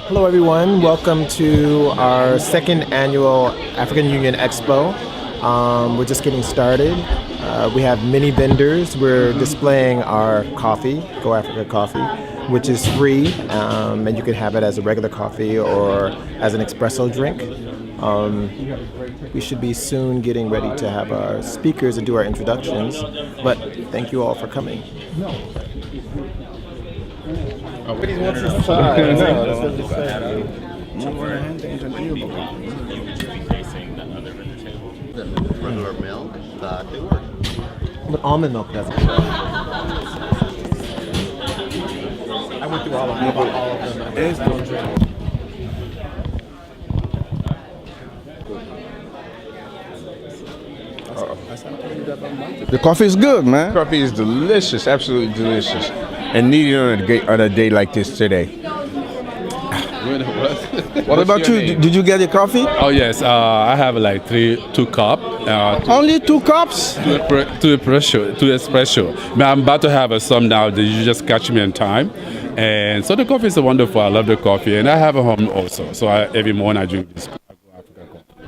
Hello, everyone. Welcome to our second annual African Union Expo. We're just getting started. We have many vendors. We're displaying our coffee, Go Africa Coffee, which is free, and you can have it as a regular coffee or as an espresso drink. We should be soon getting ready to have our speakers and do our introductions, but thank you all for coming. But he wants to try. Regular milk, they work. But almond milk doesn't. I went through all of them. About all of them. There's no drink. The coffee is good, man. Coffee is delicious, absolutely delicious, and needed on a day like this today. What about you? Did you get a coffee? Oh yes, I have like two cup. Only 2 cups? Two espresso. But I'm about to have some now. You just catch me in time, and so the coffee is wonderful. I love the coffee, and I have a home also. So every morning I drink this.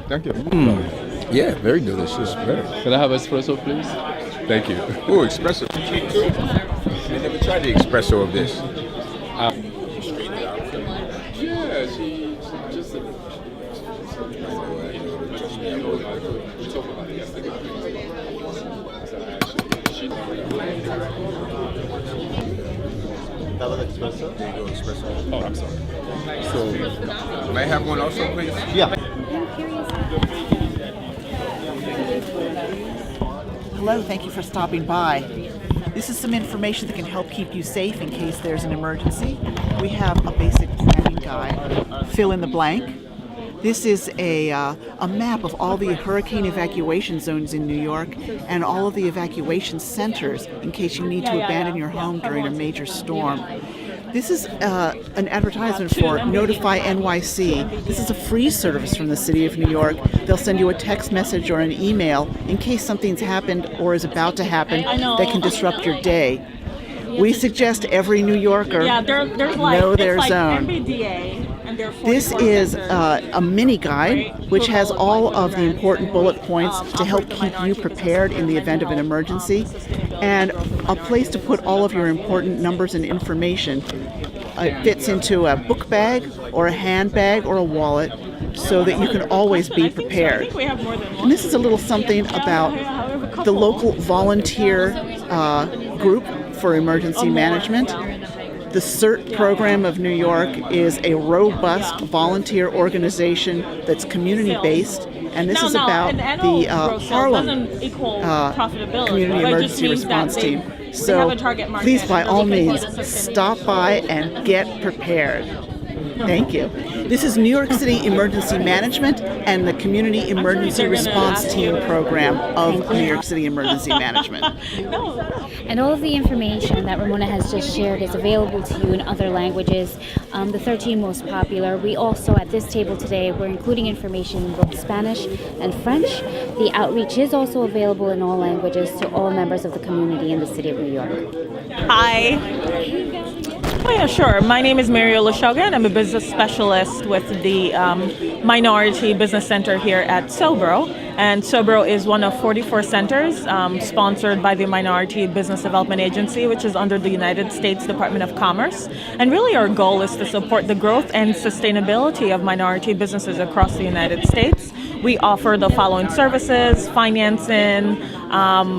Thank you. Yeah, very delicious. Can I have espresso, please? Thank you. Oh, espresso. I never tried the espresso of this. Yeah, she just. That was espresso? There you go, espresso. Oh, I'm sorry. So, may I have one also, please? Yeah. Hello, thank you for stopping by. This is some information that can help keep you safe in case there's an emergency. We have a basic planning guide, fill in the blank. This is a map of all the hurricane evacuation zones in New York and all of the evacuation centers in case you need to abandon your home during a major storm. This is an advertisement for Notify NYC. This is a free service from the City of New York. They'll send you a text message or an email in case something's happened or is about to happen that can disrupt your day. We suggest every New Yorker know their zone. This is a mini guide which has all of the important bullet points to help keep you prepared in the event of an emergency, and a place to put all of your important numbers and information. It fits into a book bag or a handbag or a wallet so that you can always be prepared. And this is a little something about the local volunteer group for emergency management. The CERT program of New York is a robust volunteer organization that's community-based, and this is about the Harlem Community Emergency Response Team. So please, by all means, stop by and get prepared. Thank you. This is New York City Emergency Management and the Community Emergency Response Team program of New York City Emergency Management. And all of the information that Ramona has just shared is available to you in other languages, the 13 most popular. We also, at this table today, we're including information in both Spanish and French. The outreach is also available in all languages to all members of the community in the City of New York. Hi. Oh yeah, sure. My name is Mariola Shogun. I'm a business specialist with the Minority Business Center here at Sobro. And Sobro is one of 44 centers sponsored by the Minority Business Development Agency, which is under the United States Department of Commerce. And really our goal is to support the growth and sustainability of minority businesses across the United States. We offer the following services: financing.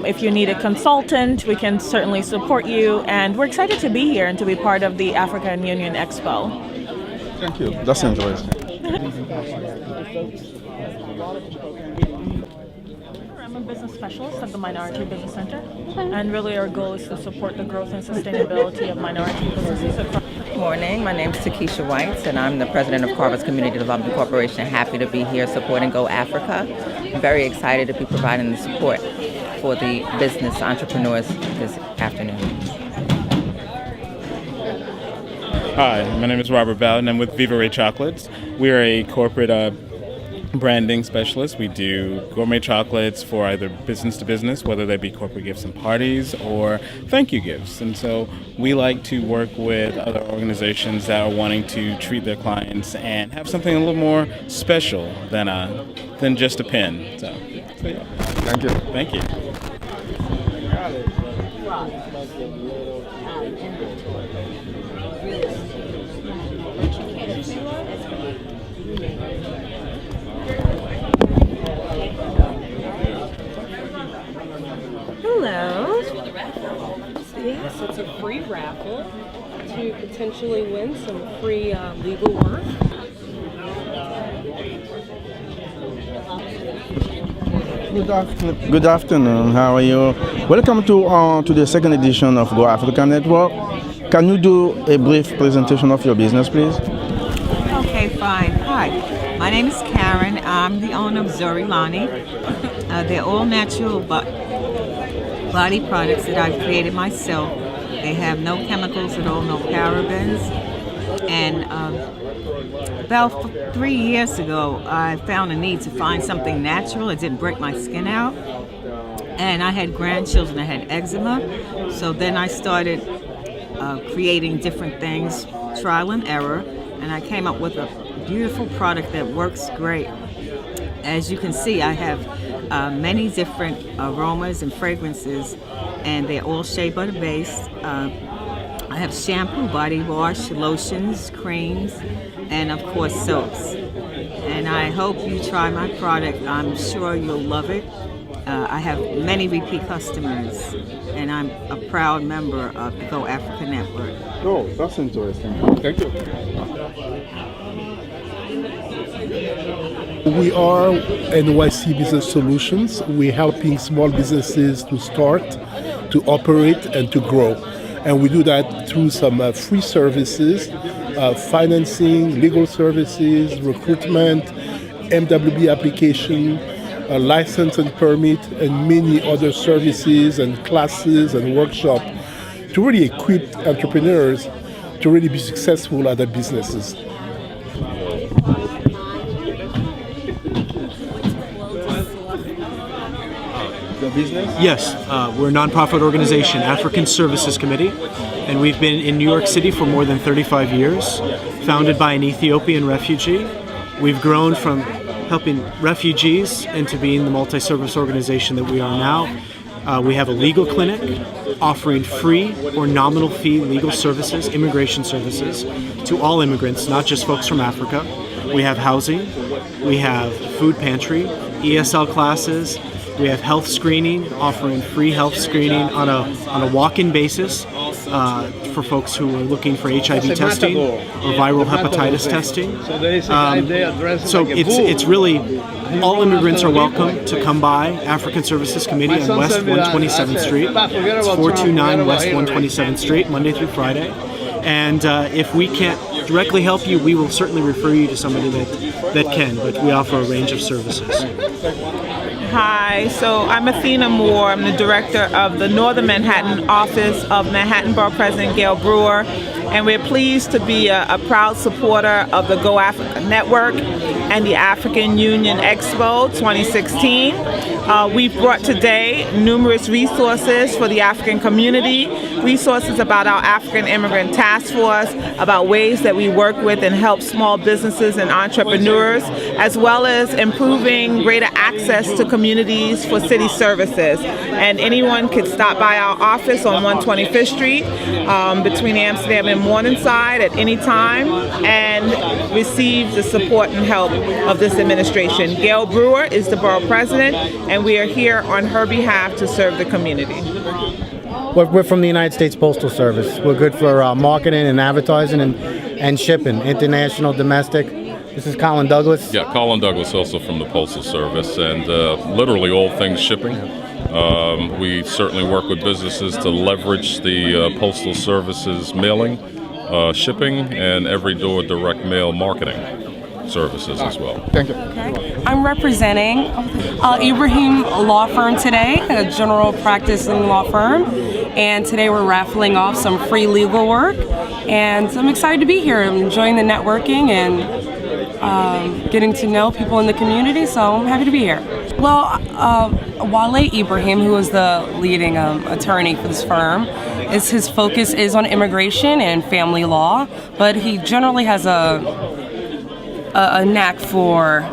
If you need a consultant, we can certainly support you. And we're excited to be here and to be part of the African Union Expo. Thank you. That's interesting. I'm a business specialist at the Minority Business Center. And really our goal is to support the growth and sustainability of minority businesses across. Good morning. My name is Takesha Whites, and I'm the president of Carver's Community Development Corporation. Happy to be here supporting Go Africa. I'm very excited to be providing the support for the business entrepreneurs this afternoon. Hi, my name is Robert Bell, and I'm with Viva Ray Chocolates. We are a corporate branding specialist. We do gourmet chocolates for either business to business, whether they be corporate gifts and parties or thank you gifts. And so we like to work with other organizations that are wanting to treat their clients and have something a little more special than just a pen. So yeah. Thank you. Thank you. Hello. Yes, it's a free raffle to potentially win some free legal work. Good afternoon. How are you? Welcome to the second edition of Go Africa Network. Can you do a brief presentation of your business, please? Okay, fine. Hi, my name is Karen. I'm the owner of Zorilani. They're all natural body products that I've created myself. They have no chemicals at all, no parabens. And about 3 years ago, I found a need to find something natural. It didn't break my skin out. And I had grandchildren that had eczema. So then I started creating different things, trial and error. And I came up with a beautiful product that works great. As you can see, I have many different aromas and fragrances, and they're all shea butter based. I have shampoo, body wash, lotions, creams, and of course soaps. And I hope you try my product. I'm sure you'll love it. I have many repeat customers, and I'm a proud member of the Go Africa Network. Oh, that's interesting. Thank you. We are NYC Business Solutions. We're helping small businesses to start, to operate, and to grow. And we do that through some free services, financing, legal services, recruitment, MWB application, license and permit, and many other services and classes and workshops to really equip entrepreneurs to really be successful at their businesses. Yes, we're a nonprofit organization, African Services Committee, and we've been in New York City for more than 35 years, founded by an Ethiopian refugee. We've grown from helping refugees into being the multi-service organization that we are now. We have a legal clinic offering free or nominal fee legal services, immigration services, to all immigrants, not just folks from Africa. We have housing, we have food pantry, ESL classes. We have health screening, offering free health screening on a walk-in basis for folks who are looking for HIV testing or viral hepatitis testing. So it's really, all immigrants are welcome to come by African Services Committee on West 127th Street. It's 429 West 127th Street, Monday through Friday. And if we can't directly help you, we will certainly refer you to somebody that can, but we offer a range of services. Hi, so I'm Athena Moore. I'm the director of the Northern Manhattan office of Manhattan Borough President Gail Brewer, and we're pleased to be a proud supporter of the Go Africa Network and the African Union Expo 2016. We've brought today numerous resources for the African community, resources about our African Immigrant Task Force, about ways that we work with and help small businesses and entrepreneurs, as well as improving greater access to communities for city services. And anyone could stop by our office on 125th Street between Amsterdam and Morningside at any time and receive the support and help of this administration. Gail Brewer is the borough president, and we are here on her behalf to serve the community. We're from the United States Postal Service. We're good for marketing and advertising and shipping, international, domestic. This is Colin Douglas. Yeah, Colin Douglas, also from the Postal Service, and literally all things shipping. We certainly work with businesses to leverage the Postal Service's mailing, shipping, and every door direct mail marketing services as well. Thank you. Okay. I'm representing Ibrahim Law Firm today, a general practicing law firm, and today we're raffling off some free legal work, and I'm excited to be here. I'm enjoying the networking and getting to know people in the community, so I'm happy to be here. Well, Wale Ibrahim, who is the leading attorney for this firm, his focus is on immigration and family law, but he generally has a knack for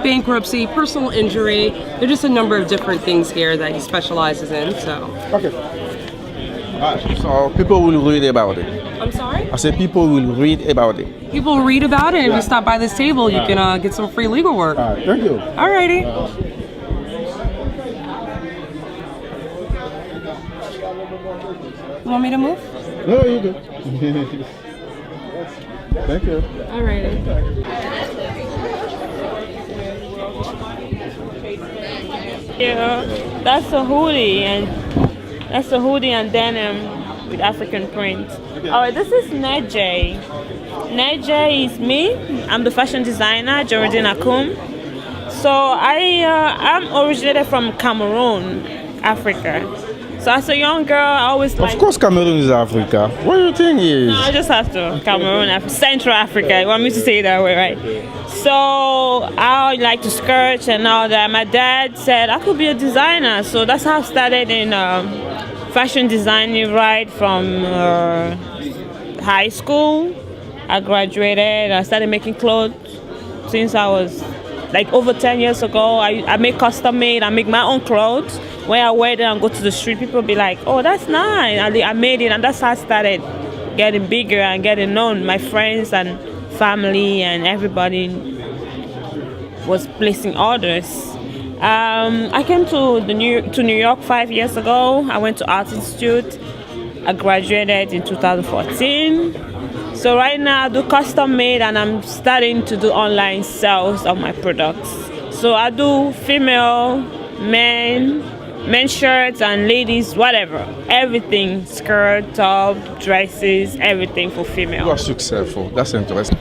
bankruptcy, personal injury. There are just a number of different things here that he specializes in. So. Okay. So people will read about it. I'm sorry? I said people will read about it. People read about it, and if you stop by this table, you can get some free legal work. All right, thank you. Alrighty. You want me to move? No, you do. Thank you. Alrighty. Yeah, that's a hoodie and denim with African print. Alright, this is Nejay. Nejay is me. I'm the fashion designer, Geraldine Akum. So I'm originated from Cameroon, Africa. So as a young girl, I always Of course, Cameroon is Africa. What do you think is? No, I just have to. Cameroon, Central Africa. You want me to say it that way, right? So I like to skirt and all that. My dad said I could be a designer, so that's how I started in fashion designing right from high school. I graduated. I started making clothes since I was like over 10 years ago. I make custom made. I make my own clothes. When I wear them and go to the street, people be like, "Oh, that's nice." I made it, and that's how I started getting bigger and getting known. My friends and family and everybody was placing orders. I came to New York 5 years ago. I went to Art Institute. I graduated in 2014. So right now I do custom made, and I'm starting to do online sales of my products. So I do female, men's shirts and ladies, whatever. Everything, skirt, top, dresses, everything for female. You are successful. That's interesting.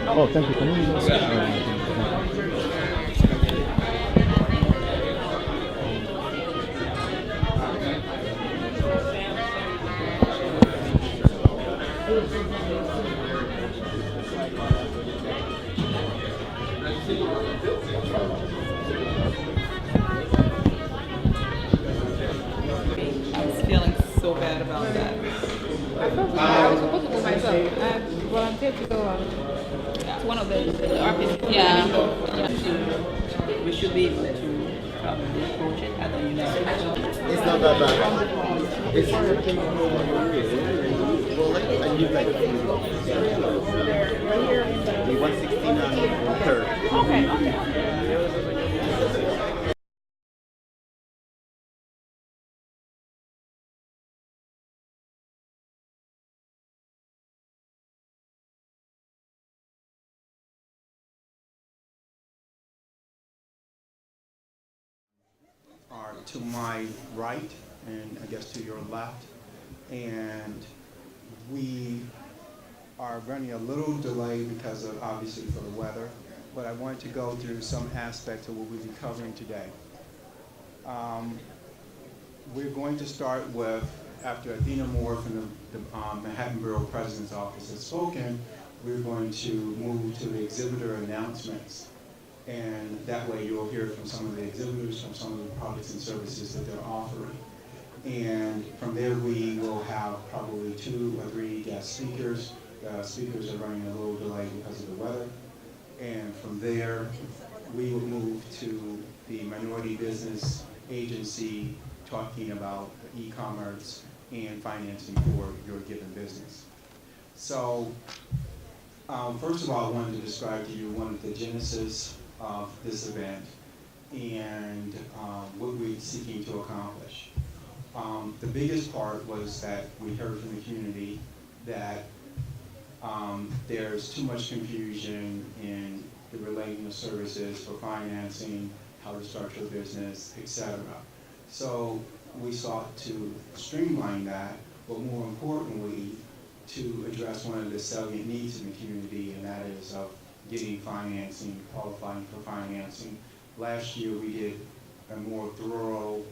Oh, thank you. Can you I was feeling so bad about that. I felt bad. I was supposed to go myself. I volunteered to go to one of the artists. Yeah. We should be able to probably approach it at the university. It's not that bad. It's I use like the 116 and 3rd. Okay. Are to my right and I guess to your left, and we are running a little delay because of obviously for the weather, but I wanted to go through some aspects of what we'll be covering today. We're going to start with, after Athena Moore from the Manhattan Borough President's Office has spoken, we're going to move to the exhibitor announcements. And that way you'll hear from some of the exhibitors, from some of the products and services that they're offering. And from there we will have probably 2 or 3 guest speakers. The speakers are running a little delay because of the weather. And from there, we will move to the Minority Business Agency talking about e-commerce and financing for your given business. So first of all, I wanted to describe to you one of the genesis of this event and what we're seeking to accomplish. The biggest part was that we heard from the community that there's too much confusion in the relating of services for financing, how to start your business, etc. So we sought to streamline that, but more importantly, to address one of the salient needs in the community, and that is of getting financing, qualifying for financing. Last year we did a more thorough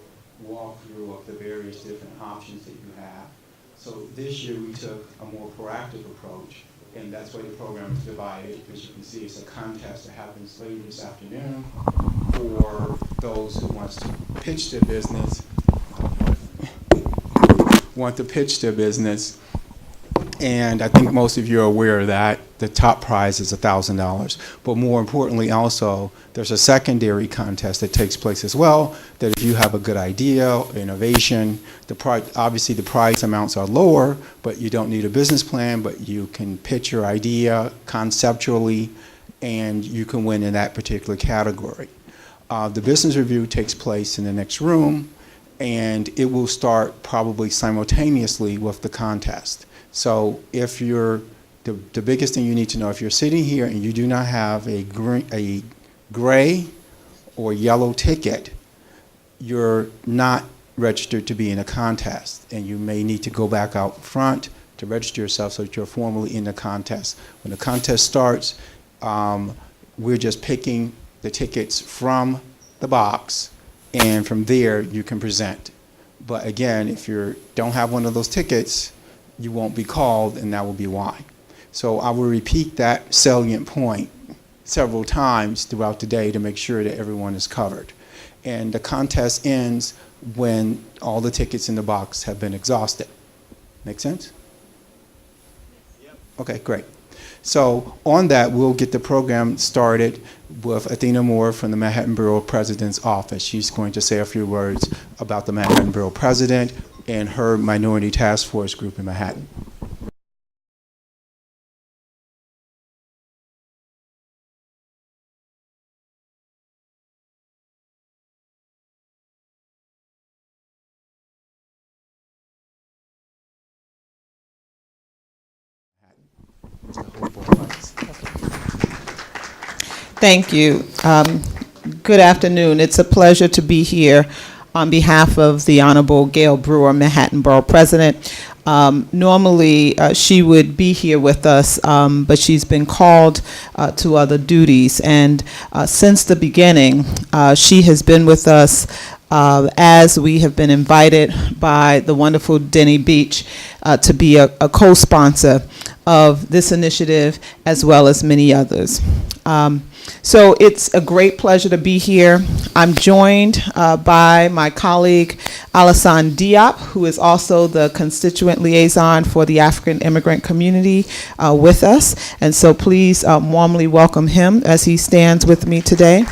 walkthrough of the various different options that you have. So this year we took a more proactive approach, and that's why the program is divided. As you can see, it's a contest that happens later this afternoon for those who want to pitch their business, and I think most of you are aware that the top prize is $1,000. But more importantly also, there's a secondary contest that takes place as well, that if you have a good idea or innovation, obviously the prize amounts are lower, but you don't need a business plan, but you can pitch your idea conceptually, and you can win in that particular category. The business review takes place in the next room, and it will start probably simultaneously with the contest. So if you're, the biggest thing you need to know, if you're sitting here and you do not have a gray or yellow ticket, you're not registered to be in a contest, and you may need to go back out front to register yourself so that you're formally in the contest. When the contest starts, we're just picking the tickets from the box, and from there you can present. But again, if you don't have one of those tickets, you won't be called, and that will be why. So I will repeat that salient point several times throughout the day to make sure that everyone is covered. And the contest ends when all the tickets in the box have been exhausted. Make sense? Okay, great. So on that, we'll get the program started with Athena Moore from the Manhattan Borough President's Office. She's going to say a few words about the Manhattan Borough President and her minority task force group in Manhattan. Thank you. Good afternoon. It's a pleasure to be here on behalf of the Honorable Gail Brewer, Manhattan Borough President. Normally, she would be here with us, but she's been called to other duties. And since the beginning, she has been with us as we have been invited by the wonderful Denny Beach to be a co-sponsor of this initiative, as well as many others. So it's a great pleasure to be here. I'm joined by my colleague, Alassane Diop, who is also the constituent liaison for the African immigrant community with us. And so please warmly welcome him as he stands with me today.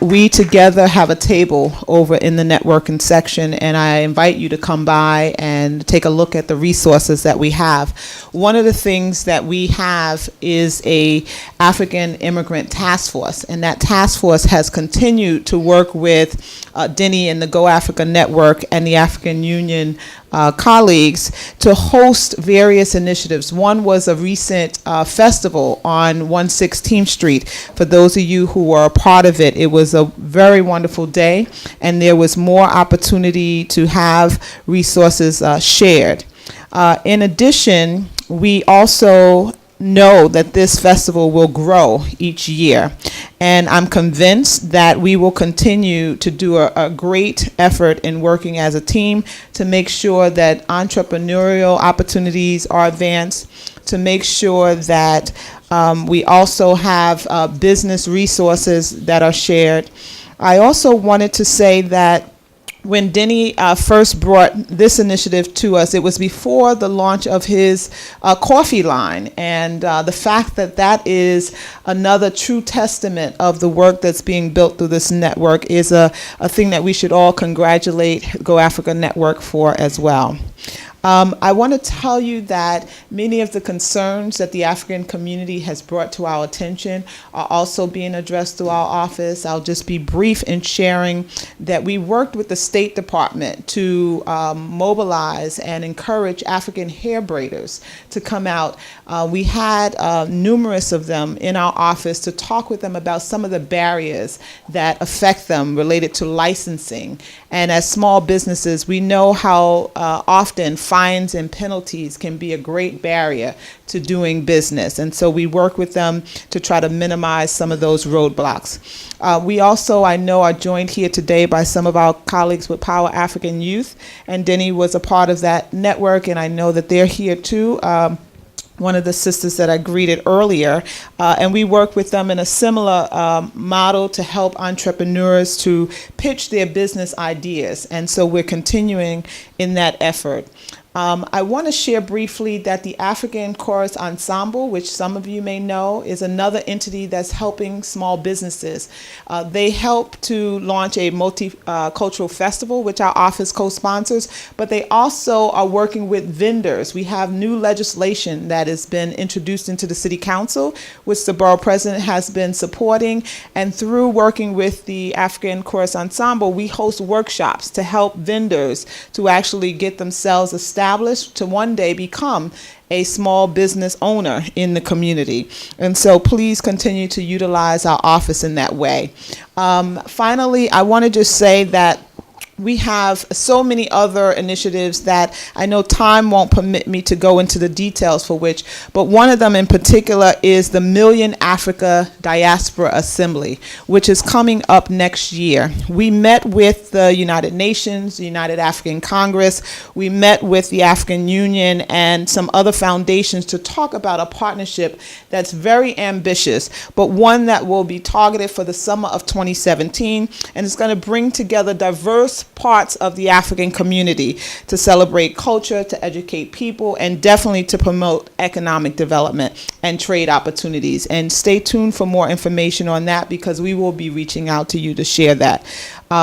We together have a table over in the networking section, and I invite you to come by and take a look at the resources that we have. One of the things that we have is a African immigrant task force, and that task force has continued to work with Denny and the Go Africa Network and the African Union colleagues to host various initiatives. One was a recent festival on 116th Street. For those of you who were a part of it, it was a very wonderful day, and there was more opportunity to have resources shared. In addition, we also know that this festival will grow each year, and I'm convinced that we will continue to do a great effort in working as a team to make sure that entrepreneurial opportunities are advanced, to make sure that we also have business resources that are shared. I also wanted to say that when Denny first brought this initiative to us, it was before the launch of his coffee line. And the fact that that is another true testament of the work that's being built through this network is a thing that we should all congratulate Go Africa Network for as well. I want to tell you that many of the concerns that the African community has brought to our attention are also being addressed through our office. I'll just be brief in sharing that we worked with the State Department to mobilize and encourage African hair braiders to come out. We had numerous of them in our office to talk with them about some of the barriers that affect them related to licensing. And as small businesses, we know how often fines and penalties can be a great barrier to doing business. And so we work with them to try to minimize some of those roadblocks. We also, I know, are joined here today by some of our colleagues with Power African Youth, and Denny was a part of that network, and I know that they're here too. One of the sisters that I greeted earlier, and we work with them in a similar model to help entrepreneurs to pitch their business ideas. And so we're continuing in that effort. I want to share briefly that the African Chorus Ensemble, which some of you may know, is another entity that's helping small businesses. They help to launch a multicultural festival, which our office co-sponsors, but they also are working with vendors. We have new legislation that has been introduced into the City Council, which the Borough President has been supporting, and through working with the African Chorus Ensemble, we host workshops to help vendors to actually get themselves established to one day become a small business owner in the community. And so please continue to utilize our office in that way. Finally, I want to just say that we have so many other initiatives that I know time won't permit me to go into the details for which, but one of them in particular is the Million Africa Diaspora Assembly, which is coming up next year. We met with the United Nations, the United African Congress, we met with the African Union and some other foundations to talk about a partnership that's very ambitious, but one that will be targeted for the summer of 2017, and it's going to bring together diverse parts of the African community to celebrate culture, to educate people, and definitely to promote economic development and trade opportunities. And stay tuned for more information on that, because we will be reaching out to you to share that.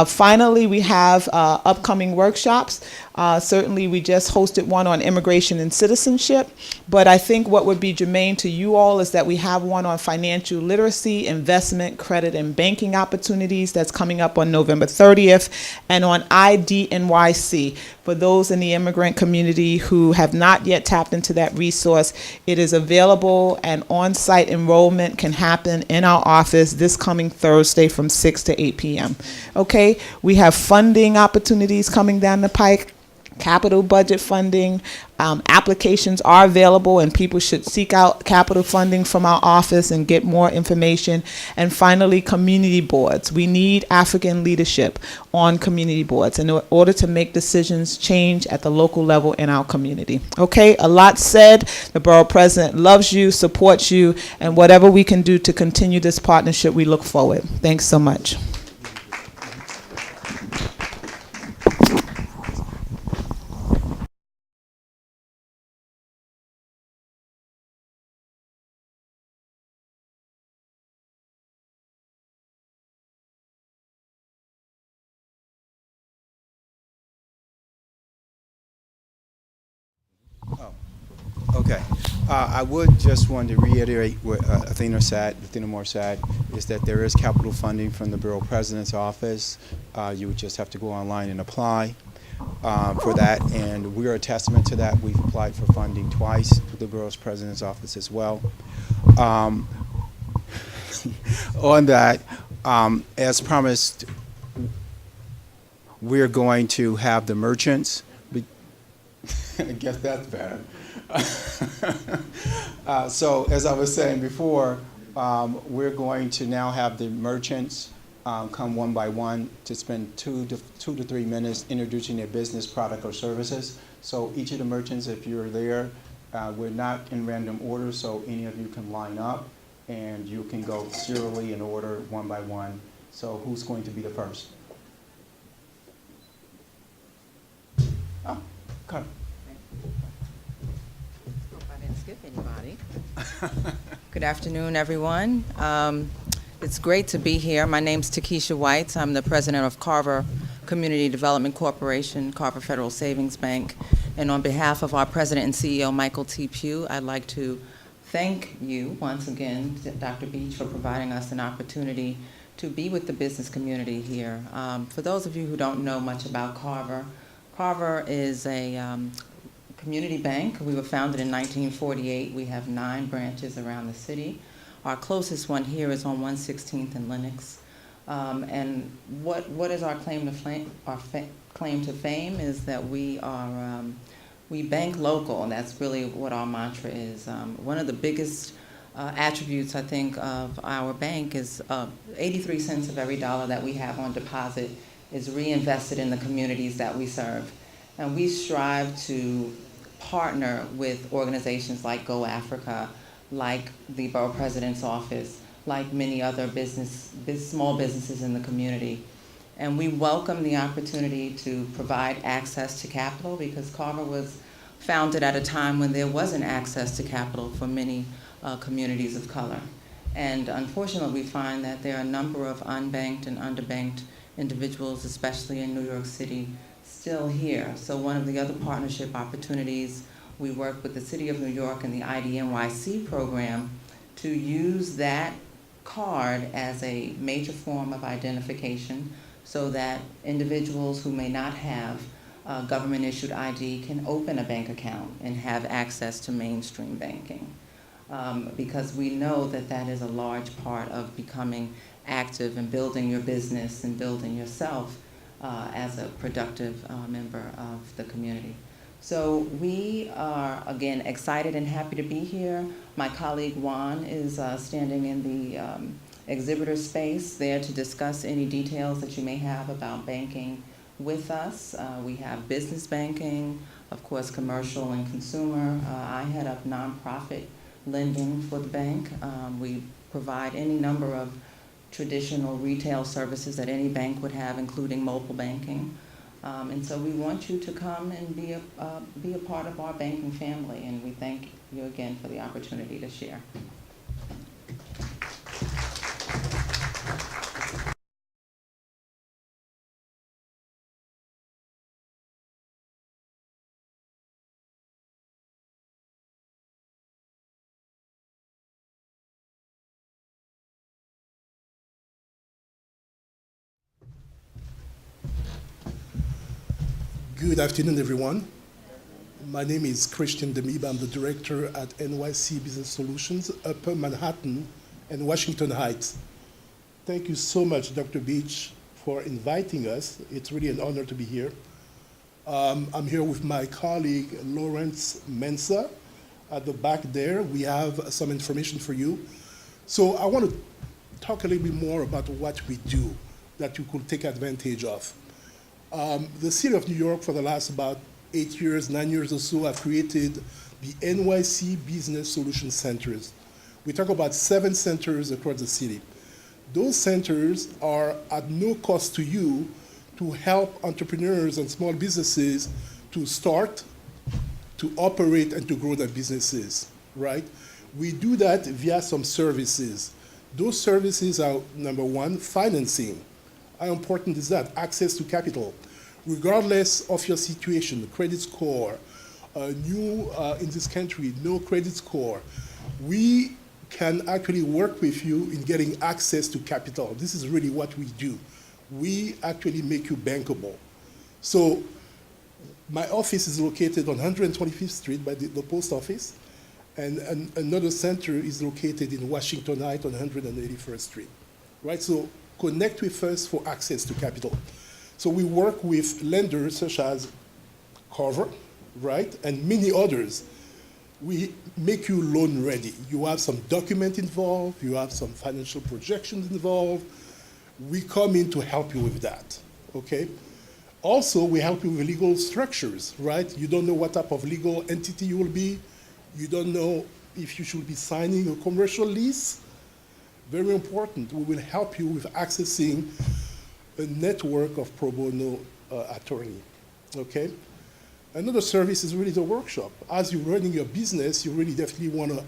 Finally, we have upcoming workshops. Certainly, we just hosted one on immigration and citizenship, but I think what would be germane to you all is that we have one on financial literacy, investment, credit, and banking opportunities that's coming up on November 30th, and on IDNYC. For those in the immigrant community who have not yet tapped into that resource, it is available, and on-site enrollment can happen in our office this coming Thursday from 6 to 8 p.m. Okay, we have funding opportunities coming down the pike. Capital budget funding, applications are available, and people should seek out capital funding from our office and get more information. And finally, community boards. We need African leadership on community boards in order to make decisions change at the local level in our community. Okay, a lot said. The Borough President loves you, supports you, and whatever we can do to continue this partnership, we look forward. Thanks so much. Okay. I would just want to reiterate what Athena Moore said, is that there is capital funding from the Borough President's office. You would just have to go online and apply for that, and we're a testament to that. We've applied for funding twice to the Borough President's office as well. On that, as promised, we're going to have the merchants. I guess that's better. So as I was saying before, we're going to now have the merchants come one by one to spend 2 to 3 minutes introducing their business, product, or services. So each of the merchants, if you're there, we're not in random order, so any of you can line up and you can go serially in order one by one. So who's going to be the first? Oh, come. Skip anybody. Good afternoon, everyone. It's great to be here. My name's Takesha Whites. I'm the president of Carver Community Development Corporation, Carver Federal Savings Bank. And on behalf of our president and CEO, Michael T. Pugh, I'd like to thank you once again, Dr. Beach, for providing us an opportunity to be with the business community here. For those of you who don't know much about Carver, Carver is a community bank. We were founded in 1948. We have 9 branches around the city. Our closest one here is on 116th and Lenox. And what is our claim to fame? Our claim to fame is that we are We bank local, and that's really what our mantra is. One of the biggest attributes, I think, of our bank is 83 cents of every dollar that we have on deposit is reinvested in the communities that we serve. And we strive to partner with organizations like Go Africa, like the Borough President's Office, like many other small businesses in the community. And we welcome the opportunity to provide access to capital, because Carver was founded at a time when there wasn't access to capital for many communities of color. And unfortunately, we find that there are a number of unbanked and underbanked individuals, especially in New York City, still here. So one of the other partnership opportunities, we work with the City of New York and the IDNYC program to use that card as a major form of identification so that individuals who may not have government-issued ID can open a bank account and have access to mainstream banking. Because we know that that is a large part of becoming active and building your business and building yourself as a productive member of the community. So we are, again, excited and happy to be here. My colleague Juan is standing in the exhibitor space there to discuss any details that you may have about banking with us. We have business banking, of course, commercial and consumer. I head up nonprofit lending for the bank. We provide any number of traditional retail services that any bank would have, including mobile banking. And so we want you to come and be a part of our banking family, and we thank you again for the opportunity to share. Good afternoon, everyone. My name is Christian Demiba. I'm the director at NYC Business Solutions, Upper Manhattan and Washington Heights. Thank you so much, Dr. Beach, for inviting us. It's really an honor to be here. I'm here with my colleague, Lawrence Mensa, at the back there. We have some information for you. So I want to talk a little bit more about what we do that you could take advantage of. The City of New York, for the last about 8 years, 9 years or so, have created the NYC Business Solution Centers. We talk about 7 centers across the city. Those centers are at no cost to you to help entrepreneurs and small businesses to start, to operate, and to grow their businesses, right? We do that via some services. Those services are, number one, financing. How important is that? Access to capital. Regardless of your situation, credit score, new in this country, no credit score, we can actually work with you in getting access to capital. This is really what we do. We actually make you bankable. So my office is located on 125th Street by the post office, and another center is located in Washington Heights on 181st Street, right? So connect with us for access to capital. So we work with lenders such as Carver, right, and many others. We make you loan ready. You have some document involved, you have some financial projections involved. We come in to help you with that, okay? Also, we help you with legal structures, right? You don't know what type of legal entity you will be. You don't know if you should be signing a commercial lease. Very important. We will help you with accessing a network of pro bono attorney, okay? Another service is really the workshop. As you're running your business, you really definitely want to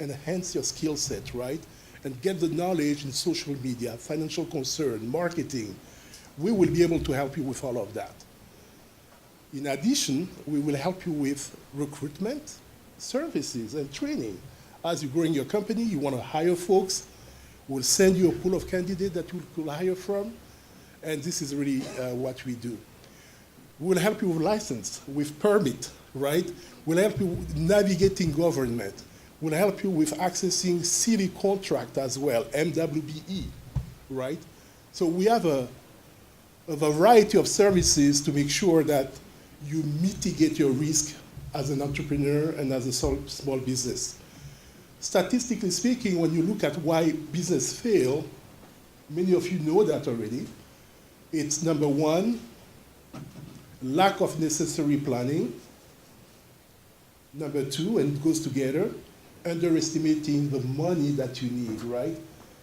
enhance your skill set, right? And get the knowledge in social media, financial concern, marketing. We will be able to help you with all of that. In addition, we will help you with recruitment, services, and training. As you're growing your company, you want to hire folks, we'll send you a pool of candidates that you could hire from, and this is really what we do. We'll help you with license, with permit, right? We'll help you with navigating government. We'll help you with accessing city contract as well, MWBE, right? So we have a variety of services to make sure that you mitigate your risk as an entrepreneur and as a small business. Statistically speaking, when you look at why business fail, many of you know that already. It's number one, lack of necessary planning. Number two, and it goes together, underestimating the money that you need, right?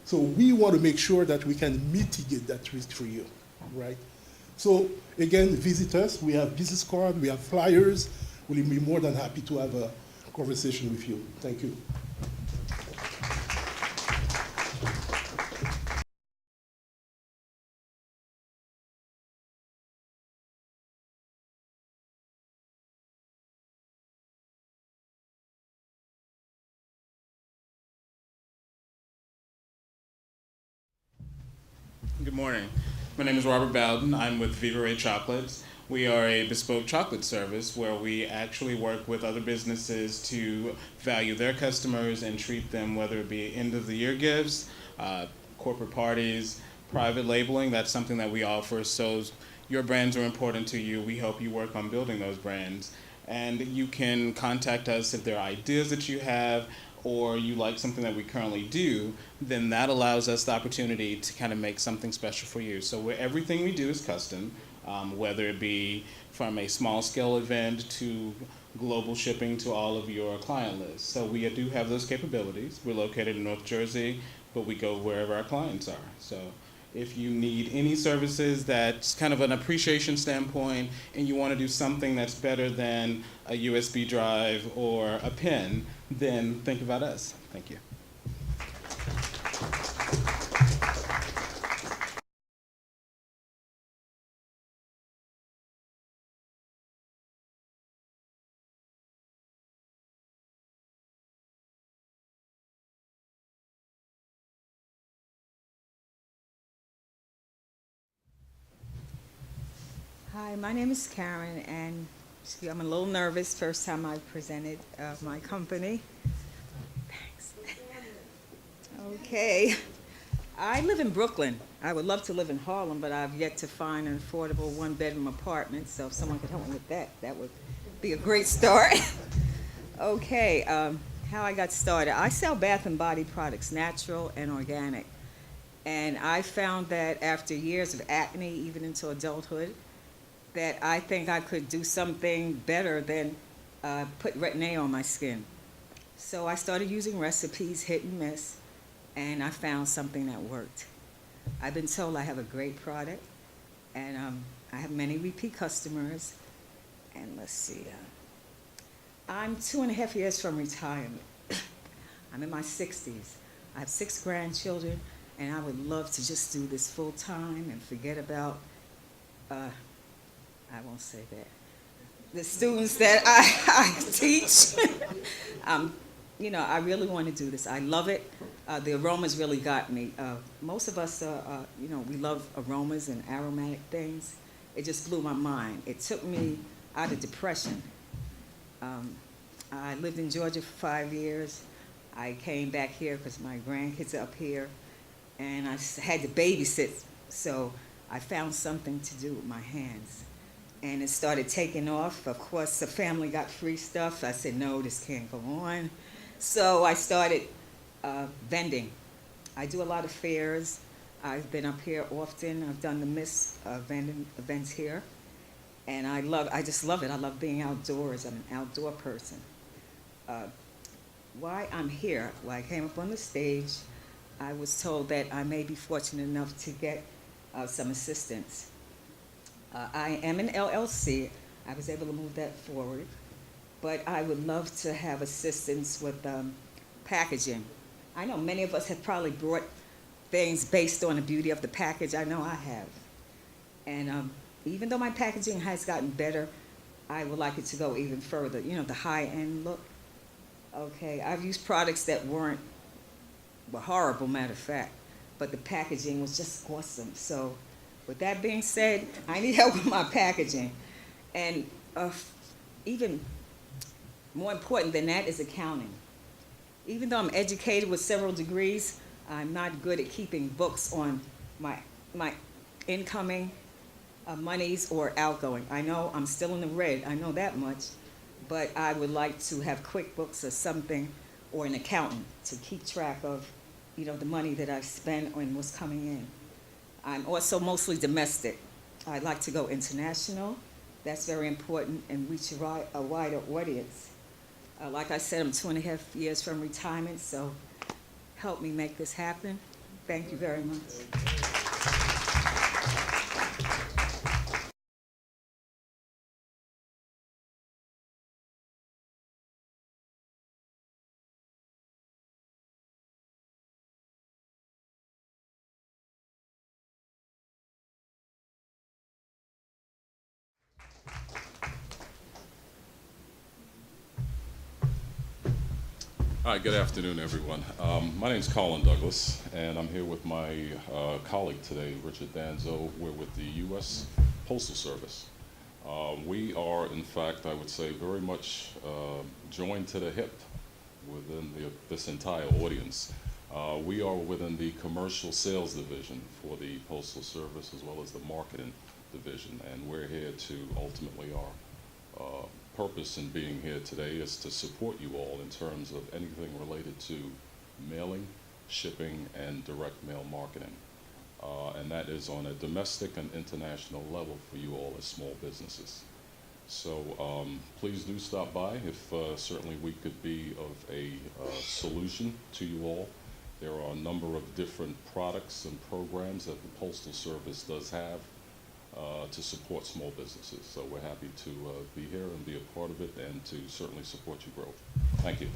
So we want to make sure that we can mitigate that risk for you, right? So again, visit us. We have business cards, we have flyers. We'll be more than happy to have a conversation with you. Thank you. Good morning. My name is Robert Bowden. I'm with Viva Ray Chocolates. We are a bespoke chocolate service where we actually work with other businesses to value their customers and treat them, whether it be end of the year gifts, corporate parties, private labeling. That's something that we offer. So your brands are important to you. We help you work on building those brands. And you can contact us if there are ideas that you have or you like something that we currently do, then that allows us the opportunity to kind of make something special for you. So everything we do is custom, whether it be from a small scale event to global shipping to all of your client lists. So we do have those capabilities. We're located in North Jersey, but we go wherever our clients are. So if you need any services that's kind of an appreciation standpoint and you want to do something that's better than a USB drive or a pen, then think about us. Thank you. Hi, my name is Karen, and I'm a little nervous. First time I've presented my company. Thanks. Okay. I live in Brooklyn. I would love to live in Harlem, but I've yet to find an affordable one-bedroom apartment. So if someone could help me with that, that would be a great start. Okay, how I got started. I sell bath and body products, natural and organic. And I found that after years of acne, even into adulthood, that I think I could do something better than put Retin-A on my skin. So I started using recipes, hit and miss, and I found something that worked. I've been told I have a great product, and I have many repeat customers. And let's see, I'm 2.5 years from retirement. I'm in my 60s. I have 6 grandchildren, and I would love to just do this full time and forget about I won't say that. The students that I teach, you know, I really want to do this. I love it. The aromas really got me. Most of us, you know, we love aromas and aromatic things. It just blew my mind. It took me out of depression. I lived in Georgia for 5 years. I came back here because my grandkids are up here, and I had to babysit. So I found something to do with my hands. And it started taking off. Of course, the family got free stuff. I said, no, this can't go on. So I started vending. I do a lot of fairs. I've been up here often. I've done the Miss vending events here. And I just love it. I love being outdoors. I'm an outdoor person. Why I'm here, when I came up on the stage, I was told that I may be fortunate enough to get some assistance. I am an LLC. I was able to move that forward. But I would love to have assistance with packaging. I know many of us have probably brought things based on the beauty of the package. I know I have. And even though my packaging has gotten better, I would like it to go even further. You know, the high-end look. Okay, I've used products that were horrible, matter of fact, but the packaging was just awesome. So with that being said, I need help with my packaging. And even more important than that is accounting. Even though I'm educated with several degrees, I'm not good at keeping books on my incoming monies or outgoing. I know I'm still in the red, I know that much, but I would like to have QuickBooks or something, or an accountant to keep track of, the money that I've spent and what's coming in. I'm also mostly domestic. I'd like to go international. That's very important and reach a wider audience. Like I said, I'm 2.5 years from retirement, so help me make this happen. Thank you very much. Hi, good afternoon, everyone. My name is Colin Douglas, and I'm here with my colleague today, Richard Danzo. We're with the U.S. Postal Service. We are, in fact, I would say, very much joined to the hip within this entire audience. We are within the commercial sales division for the Postal Service as well as the marketing division, and we're here to ultimately our purpose in being here today is to support you all in terms of anything related to mailing, shipping, and direct mail marketing. And that is on a domestic and international level for you all as small businesses. So please do stop by if certainly we could be of a solution to you all. There are a number of different products and programs that the Postal Service does have to support small businesses. So we're happy to be here and be a part of it and to certainly support your growth. Thank you.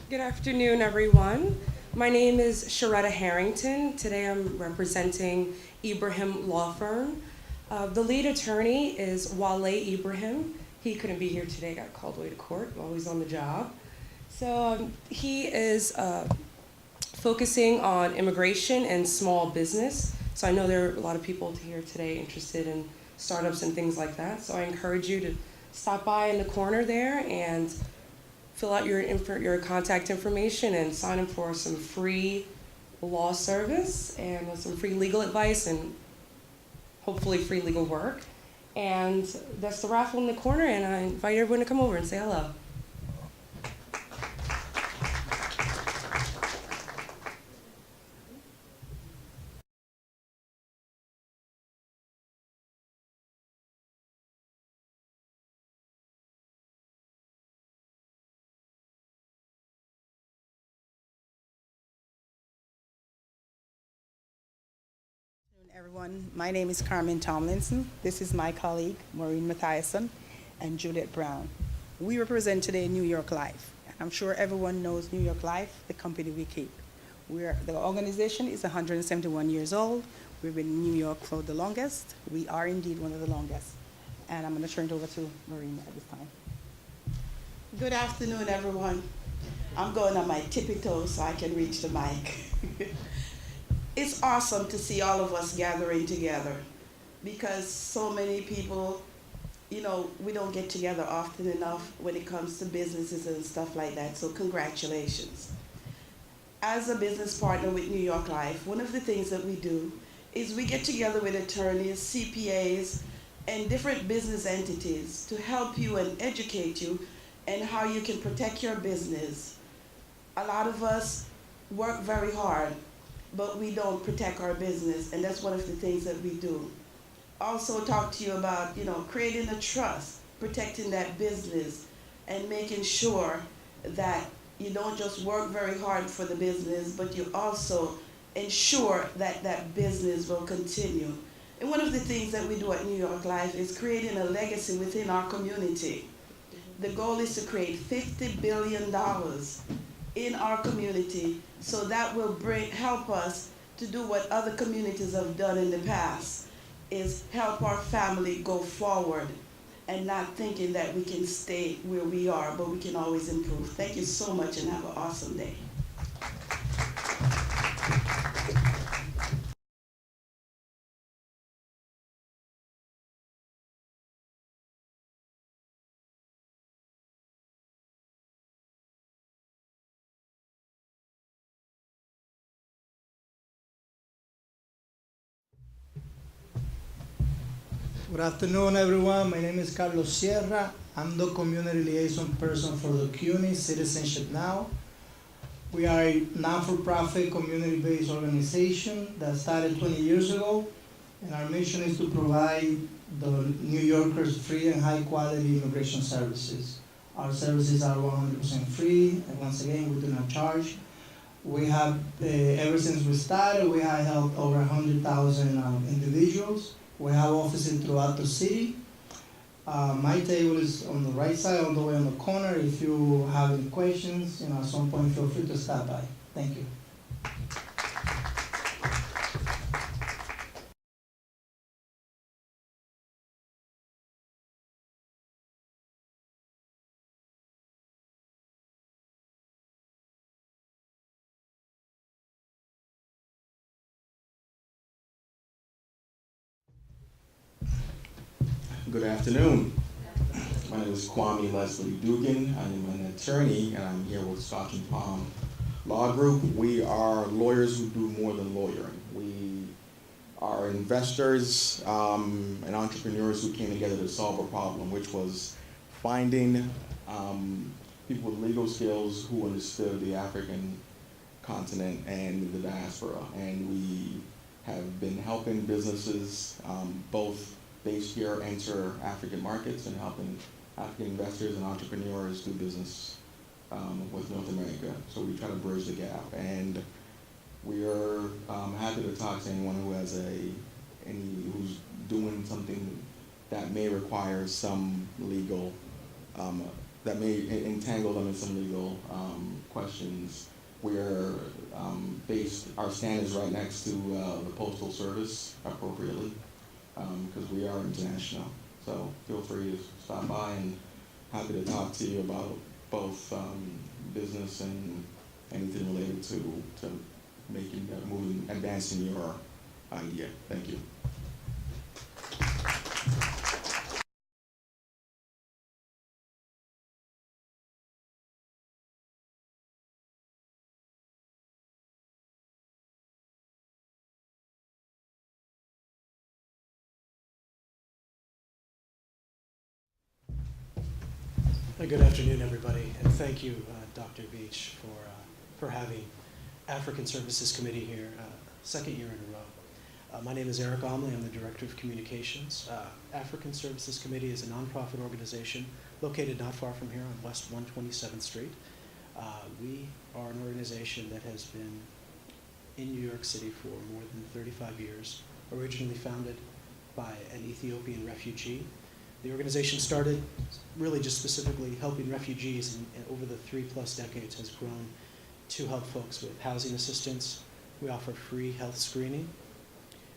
Good afternoon, everyone. My name is Sharetta Harrington. Today I'm representing Ibrahim Law Firm. The lead attorney is Wale Ibrahim. He couldn't be here today, got called away to court, always on the job. So he is focusing on immigration and small business. So I know there are a lot of people here today interested in startups and things like that. So I encourage you to stop by in the corner there and fill out your contact information and sign up for some free law service and some free legal advice and hopefully free legal work. And that's the raffle in the corner, and I invite everyone to come over and say hello. Everyone, my name is Carmen Tomlinson. This is my colleague, Maureen Mathiason, and Juliet Brown. We represent today New York Life. I'm sure everyone knows New York Life, the company we keep. The organization is 171 years old. We've been in New York for the longest. We are indeed one of the longest. And I'm going to turn it over to Maureen at this time. Good afternoon, everyone. I'm going on my tippy toes so I can reach the mic. It's awesome to see all of us gathering together because so many people, we don't get together often enough when it comes to businesses and stuff like that, so congratulations. As a business partner with New York Life, one of the things that we do is we get together with attorneys, CPAs, and different business entities to help you and educate you and how you can protect your business. A lot of us work very hard, but we don't protect our business, and that's one of the things that we do. Also talk to you about, creating a trust, protecting that business, and making sure that you don't just work very hard for the business, but you also ensure that that business will continue. And one of the things that we do at New York Life is creating a legacy within our community. The goal is to create $50 billion in our community, so that will help us to do what other communities have done in the past, is help our family go forward and not thinking that we can stay where we are, but we can always improve. Thank you so much and have an awesome day. Good afternoon, everyone. My name is Carlos Sierra. I'm the community liaison person for the CUNY Citizenship Now. We are a non-for-profit community-based organization that started 20 years ago, and our mission is to provide the New Yorkers free and high-quality immigration services. Our services are 100% free, and once again, we do not charge. We have, ever since we started, we have helped over 100,000 individuals. We have offices throughout the city. My table is on the right side, all the way on the corner. If you have any questions, at some point, feel free to stop by. Thank you. Good afternoon. My name is Kwame Leslie Dugan. I am an attorney, and I'm here with Scotch and Palm Law Group. We are lawyers who do more than lawyering. We are investors and entrepreneurs who came together to solve a problem, which was finding people with legal skills who understood the African continent and the diaspora. And we have been helping businesses both based here enter African markets and helping African investors and entrepreneurs do business with North America. So we try to bridge the gap. And we are happy to talk to anyone who has who's doing something that may require some legal, that may entangle them in some legal questions. We're our stand is right next to the Postal Service appropriately, because we are international. So feel free to stop by, and happy to talk to you about both business and anything related to making, advancing your idea. Thank you. Good afternoon, everybody, and thank you, Dr. Beach, for having African Services Committee here, second year in a row. My name is Eric Omley. I'm the Director of Communications. African Services Committee is a nonprofit organization located not far from here on West 127th Street. We are an organization that has been in New York City for more than 35 years, originally founded by an Ethiopian refugee. The organization started really just specifically helping refugees, and over the 3+ decades has grown to help folks with housing assistance. We offer free health screening.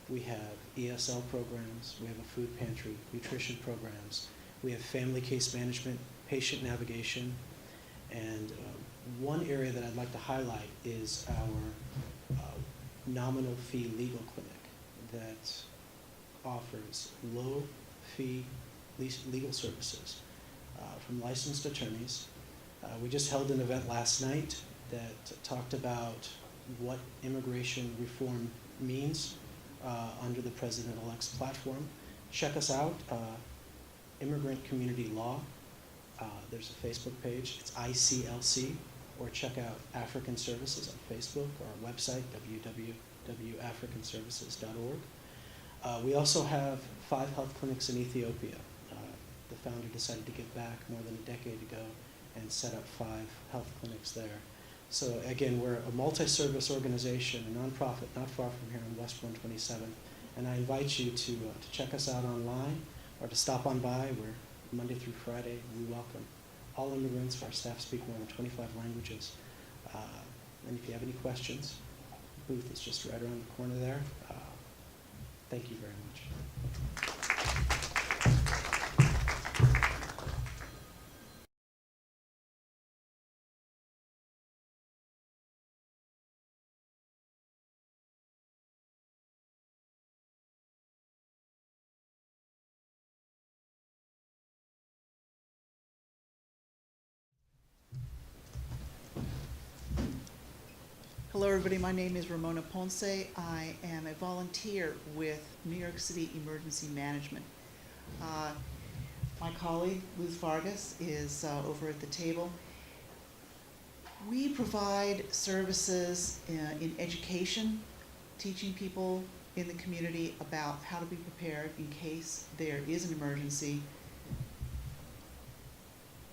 We have ESL programs. We have a food pantry, nutrition programs. We have family case management, patient navigation, and one area that I'd like to highlight is our nominal fee legal clinic that offers low fee legal services from licensed attorneys. We just held an event last night that talked about what immigration reform means under the President-elect's platform. Check us out, Immigrant Community Law. There's a Facebook page, it's ICLC, or check out African Services on Facebook, or our website, www.africanservices.org. We also have 5 health clinics in Ethiopia. The founder decided to give back more than a decade ago and set up 5 health clinics there. So again, we're a multi-service organization, a nonprofit not far from here on West 127. And I invite you to check us out online or to stop on by. We're Monday through Friday. We welcome all immigrants. Our staff speak more than 25 languages. And if you have any questions, the booth is just right around the corner there. Thank you very much. Hello, everybody. My name is Ramona Ponce. I am a volunteer with New York City Emergency Management. My colleague, Liz Vargas, is over at the table. We provide services in education, teaching people in the community about how to be prepared in case there is an emergency.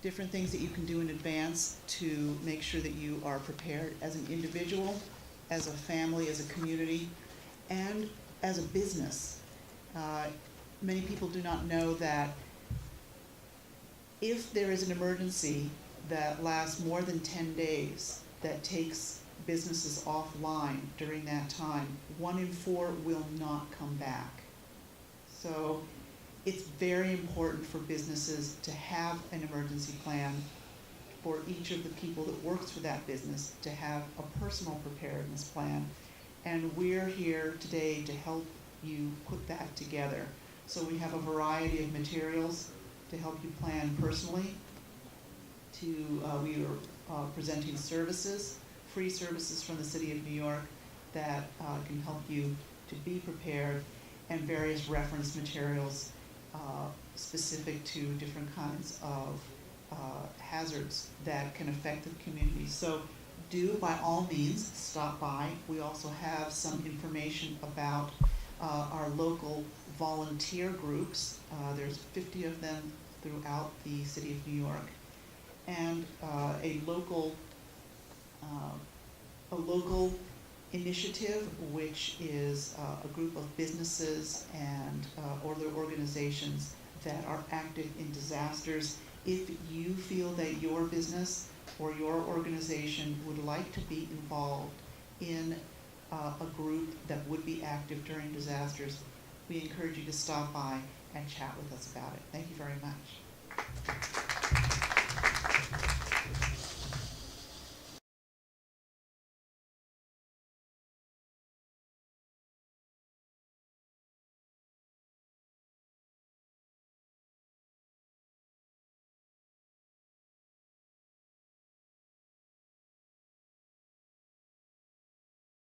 Different things that you can do in advance to make sure that you are prepared as an individual, as a family, as a community, and as a business. Many people do not know that if there is an emergency that lasts more than 10 days, that takes businesses offline during that time, 1 in 4 will not come back. So it's very important for businesses to have an emergency plan, for each of the people that works for that business to have a personal preparedness plan. And we're here today to help you put that together. So we have a variety of materials to help you plan personally. We are presenting services, free services from the City of New York that can help you to be prepared, and various reference materials specific to different kinds of hazards that can affect the community. So do, by all means, stop by. We also have some information about our local volunteer groups. There's 50 of them throughout the City of New York, and a local initiative, which is a group of businesses and other organizations that are active in disasters. If you feel that your business or your organization would like to be involved in a group that would be active during disasters, we encourage you to stop by and chat with us about it. Thank you very much.